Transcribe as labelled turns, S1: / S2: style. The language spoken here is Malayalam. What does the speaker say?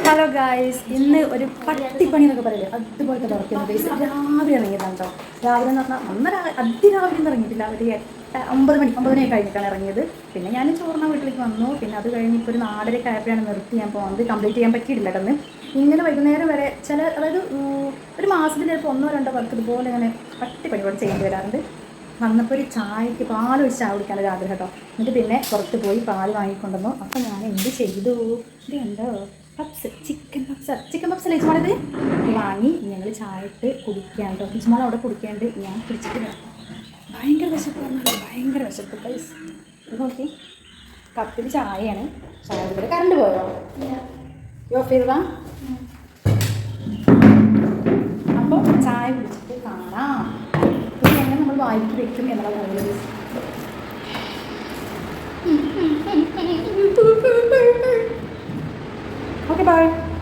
S1: ഹലോ ഗായ്സ്, ഇന്ന് ഒരു പട്ടിപ്പണി എന്നൊക്കെ പറയില്ലേ, അതുപോലത്തെ വർക്കുന്നത് ഗൈസ്. രാവിലെ ഇറങ്ങിയതാണ് കേട്ടോ. രാവിലെ എന്ന് പറഞ്ഞാൽ അതിരാവിലെ ഒന്നും ഇറങ്ങിയിട്ടില്ല. ഒരു 9 മണിയൊക്കെ കഴിഞ്ഞിട്ടാണ് ഇറങ്ങിയത്. പിന്നെ ഞാൻ ചോറിന വീട്ടിലേക്ക് വന്നു. പിന്നെ അത് കഴിഞ്ഞിപ്പോൾ ഒരു 4:30 ആയപ്പോഴാണ് നിർത്തി ഞാൻ പോകുന്നത്. കംപ്ലീറ്റ് ചെയ്യാൻ പറ്റിയിട്ടില്ല കേട്ടോ. ഇങ്ങനെ വൈകുന്നേരം വരെ അതായത് ഒരു മാസത്തിൽ ചിലപ്പോൾ 1-2 വർക്ക് ഇതുപോലെ ഇങ്ങനെ പട്ടിപ്പണി പോലെ ചെയ്യേണ്ടി വരാറുണ്ട്. വന്നപ്പോൾ ഒരു ചായക്ക് പാലൊഴിച്ച് ചായ കുടിക്കാനൊരു ആഗ്രഹം കേട്ടോ. എന്നിട്ട് പിന്നെ പുറത്ത് പോയി പാൽ വാങ്ങിക്കൊണ്ടുവന്നു. അപ്പോൾ ഞാൻ എന്ത് ചെയ്തു, ഇത് കണ്ടോ, ചിക്കൻ പപ്സ് ലിച്ചുമോളത് വാങ്ങി ഞങ്ങൾ ചായ ഇട്ട് കുടിക്കാൻ കേട്ടോ. ലിച്ചുമോൾ അവിടെ കുടിക്കാണ്ട് ഞാൻ കുടിച്ചിട്ടില്ല. ഭയങ്കര വിശപ്പ് പറഞ്ഞാൽ ഭയങ്കര വിശപ്പ് ഗൈസ്. ഇത് നോക്കി, കപ്പിൽ ചായയാണ്. ചായ കുടിക്കൽ കറണ്ട് പോയോ? ഓഫ് ചെയ്തതാ. അപ്പോൾ ചായ കുടിച്ചിട്ട് കാണാം. ഇത് എങ്ങനെ നമ്മൾ വായിക്ക് വെക്കും എന്നുള്ള പറയുന്നത്. Okay, bye.